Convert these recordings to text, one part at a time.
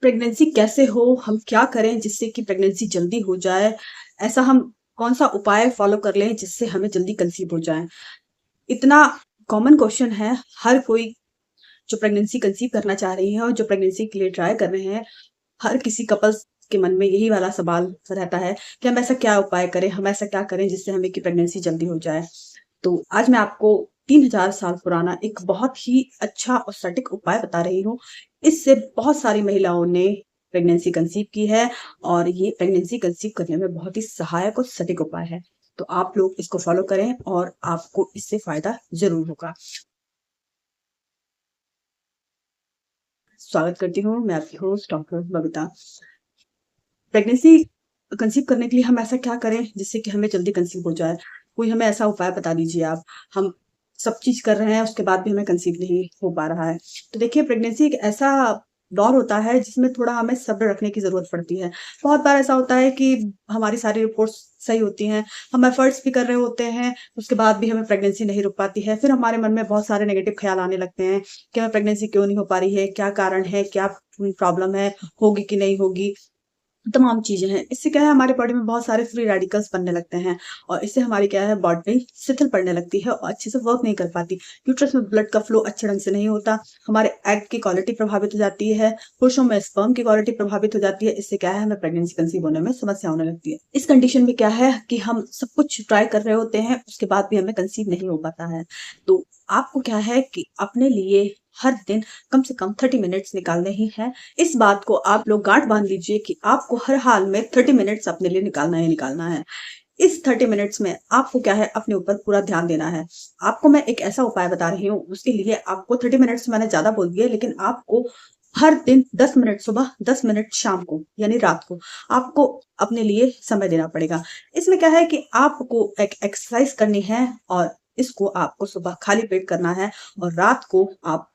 Pregnancy कैसे हो, हम क्या करें जिससे कि प्रेगनेंसी जल्दी हो जाए? ऐसा हम कौन-सा उपाय फ़ॉलो कर लें जिससे हमें जल्दी कंसीव हो जाए? इतना कॉमन क्वेश्चन है, हर कोई जो प्रेगनेंसी कंसीव करना चाह रही है और जो प्रेगनेंसी के लिए ट्राई कर रहे हैं, हर किसी कपल्स के मन में यही वाला सवाल रहता है कि हम ऐसा क्या उपाय करें, हम ऐसा क्या करें जिससे हमें कि प्रेगनेंसी जल्दी हो जाए? तो आज मैं आपको 3000 साल पुराना एक बहुत ही अच्छा और सटीक उपाय बता रही हूँ। इससे बहुत सारी महिलाओं ने प्रेगनेंसी कंसीव की है और ये प्रेगनेंसी कंसीव करने में बहुत ही सहायक और सटीक उपाय है। तो आप लोग इसको फ़ॉलो करें और आपको इससे फ़ायदा ज़रूर होगा। स्वागत करती हूँ, मैं आपकी host doctor Babita. Pregnancy conceive करने के लिए हम ऐसा क्या करें जिससे कि हमें जल्दी कंसीव हो जाए? कोई हमें ऐसा उपाय बता दीजिए आप। हम सब चीज़ कर रहे हैं, उसके बाद भी हमें कंसीव नहीं हो पा रहा है। तो देखिए प्रेगनेंसी एक ऐसा दौर होता है जिसमें थोड़ा हमें सब्र रखने की ज़रूरत पड़ती है। बहुत बार ऐसा होता है कि हमारी सारी रिपोर्ट्स सही होती हैं, हम एफर्ट्स भी कर रहे होते हैं, उसके बाद भी हमें प्रेगनेंसी नहीं रुक पाती है। फिर हमारे मन में बहुत सारे नेगेटिव ख़्याल आने लगते हैं कि हमें प्रेगनेंसी क्यों नहीं हो पा रही है? क्या कारण है? क्या प्रॉब्लम है? होगी कि नहीं होगी? तमाम चीज़ें हैं। इससे क्या है हमारे बॉडी में बहुत सारे फ्री रेडिकल्स बनने लगते हैं और इससे हमारी क्या है बॉडी शिथिल पड़ने लगती है और अच्छे से वर्क नहीं कर पाती। यूट्रस में ब्लड का फ्लो अच्छे ढंग से नहीं होता, हमारे एग की क्वालिटी प्रभावित हो जाती है, पुरुषों में स्पर्म की क्वालिटी प्रभावित हो जाती है। इससे क्या है हमें प्रेगनेंसी कंसीव होने में समस्या होने लगती है। इस कंडीशन में क्या है कि हम सब कुछ ट्राई कर रहे होते हैं, उसके बाद भी हमें कंसीव नहीं हो पाता है। तो आपको क्या है कि अपने लिए हर दिन कम से कम 30 मिनट्स निकालने ही हैं। इस बात को आप लोग गांठ बांध लीजिए कि आपको हर हाल में 30 मिनट्स अपने लिए निकालना ही निकालना है। इस 30 मिनट्स में आपको क्या है अपने ऊपर पूरा ध्यान देना है। आपको मैं एक ऐसा उपाय बता रही हूँ, उसके लिए आपको 30 मिनट्स मैंने ज़्यादा बोल दिए, लेकिन आपको हर दिन 10 मिनट सुबह, 10 मिनट शाम को यानी रात को आपको अपने लिए समय देना पड़ेगा। इसमें क्या है कि आपको एक एक्सरसाइज करनी है और इसको आपको सुबह खाली पेट करना है और रात को आप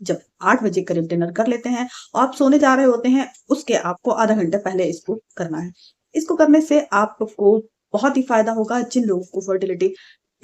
जब 8 बजे करीब डिनर कर लेते हैं और आप सोने जा रहे होते हैं, उसके आपको आधा घंटा पहले इसको करना है। इसको करने से आपको बहुत ही फ़ायदा होगा जिन लोगों को फर्टिलिटी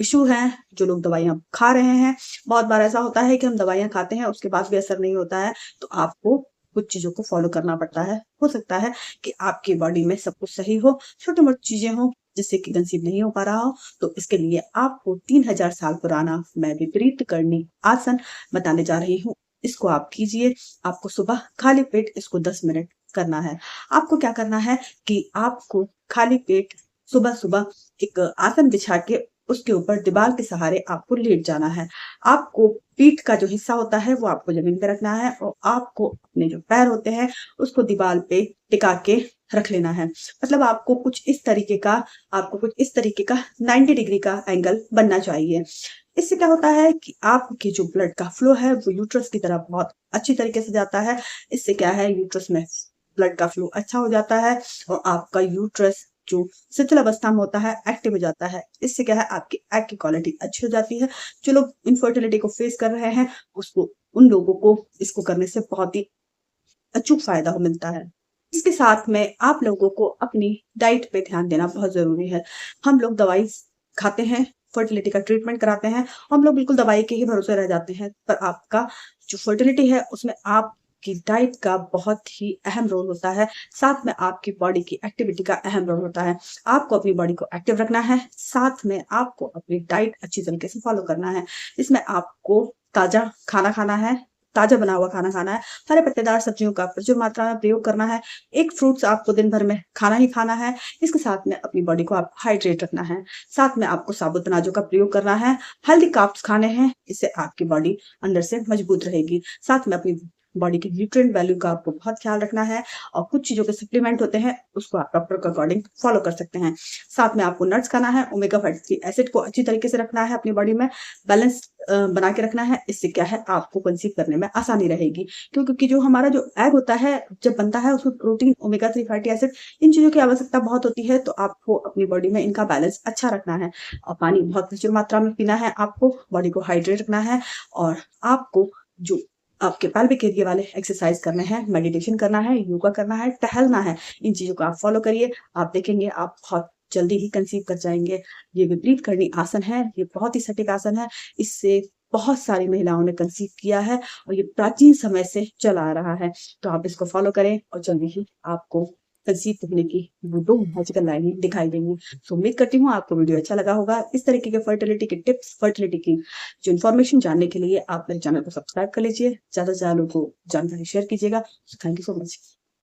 इश्यू है, जो लोग दवाइयाँ खा रहे हैं। बहुत बार ऐसा होता है कि हम दवाइयाँ खाते हैं, उसके बाद भी असर नहीं होता है, तो आपको कुछ चीज़ों को फ़ॉलो करना पड़ता है। हो सकता है कि आपकी बॉडी में सब कुछ सही हो, छोटी-मोटी चीज़ें हों, जिससे कि कंसीव नहीं हो पा रहा हो, तो इसके लिए आपको 3000 साल पुराना मैं विपरीत करणी आसन बताने जा रही हूँ। इसको आप कीजिए। आपको सुबह खाली पेट इसको 10 मिनट करना है। आपको क्या करना है कि आपको खाली पेट सुबह-सुबह एक आसन बिछा के उसके ऊपर दीवार के सहारे आपको लेट जाना है। आपको पीठ का जो हिस्सा होता है वो आपको ज़मीन पे रखना है और आपको अपने जो पैर होते हैं उसको दीवार पे टिका के रख लेना है। मतलब आपको कुछ इस तरीके का 90 डिग्री का एंगल बनना चाहिए। इससे क्या होता है कि आपके जो ब्लड का फ्लो है वो यूट्रस की तरफ बहुत अच्छी तरीके से जाता है। इससे क्या है यूट्रस में ब्लड का फ्लो अच्छा हो जाता है और आपका यूट्रस जो शिथिल अवस्था में होता है एक्टिव हो जाता है। इससे क्या है आपकी एग की क्वालिटी अच्छी हो जाती है। जो लोग इनफर्टिलिटी को फेस कर रहे हैं उसको उन लोगों को इसको करने से बहुत ही अचूक फ़ायदा मिलता है। इसके साथ में आप लोगों को अपनी डाइट पे ध्यान देना बहुत ज़रूरी है। हम लोग दवाई खाते हैं, फर्टिलिटी का ट्रीटमेंट कराते हैं, हम लोग बिल्कुल दवाई के ही भरोसे रह जाते हैं। पर आपका जो फर्टिलिटी है उसमें आपकी डाइट का बहुत ही अहम रोल होता है, साथ में आपकी बॉडी की एक्टिविटी का अहम रोल होता है। आपको अपनी बॉडी को एक्टिव रखना है, साथ में आपको अपनी डाइट अच्छी तरीके से फ़ॉलो करना है। इसमें आपको ताज़ा खाना खाना है, ताज़ा बना हुआ खाना खाना है, हरे पत्तेदार सब्जियों का प्रचुर मात्रा में प्रयोग करना है। एक फ्रूट्स आपको दिन भर में खाना ही खाना है। इसके साथ में अपनी बॉडी को आप हाइड्रेट रखना है। साथ में आपको साबुत अनाजों का प्रयोग करना है। हेल्दी कार्ब्स खाने हैं, इससे आपकी बॉडी अंदर से मजबूत रहेगी। साथ में अपनी बॉडी की न्यूट्रिएंट वैल्यू का आपको बहुत ख़्याल रखना है और कुछ चीज़ों के सप्लीमेंट होते हैं, उसको आप डॉक्टर के अकॉर्डिंग फ़ॉलो कर सकते हैं। साथ में आपको नट्स खाना है, ओमेगा फैटी एसिड को अच्छी तरीके से रखना है अपनी बॉडी में, बैलेंस बना के रखना है। इससे क्या है आपको कंसीव करने में आसानी रहेगी। क्योंकि जो हमारा जो एग होता है जब बनता है उसमें protein, omega 3 fatty acid in चीज़ों की आवश्यकता बहुत होती है, तो आपको अपनी बॉडी में इनका बैलेंस अच्छा रखना है और पानी बहुत प्रचुर मात्रा में पीना है आपको, बॉडी को हाइड्रेट रखना है और आपको जो आपके पेल्विक एरिया वाले एक्सरसाइज करने हैं, मेडिटेशन करना है, योगा करना है, टहलना है। इन चीज़ों को आप फॉलो करिए, आप देखेंगे आप बहुत जल्दी ही कंसीव कर जाएँगे। ये विपरीत करणी आसन है, ये बहुत ही सटीक आसन है। इससे बहुत सारी महिलाओं ने कंसीव किया है और ये प्राचीन समय से चला आ रहा है। तो आप इसको फॉलो करें और जल्दी ही आपको कंसीव होने की वो 2 मैजिकल लाइनें दिखाई देंगी। तो उम्मीद करती हूँ आपको वीडियो अच्छा लगा होगा। इस तरीके के फर्टिलिटी के टिप्स, फर्टिलिटी की जो इन्फॉर्मेशन जानने के लिए आप मेरे चैनल को सब्सक्राइब कर लीजिए। ज़्यादा से ज़्यादा लोगों को जानकारी शेयर कीजिएगा। Thank you so much.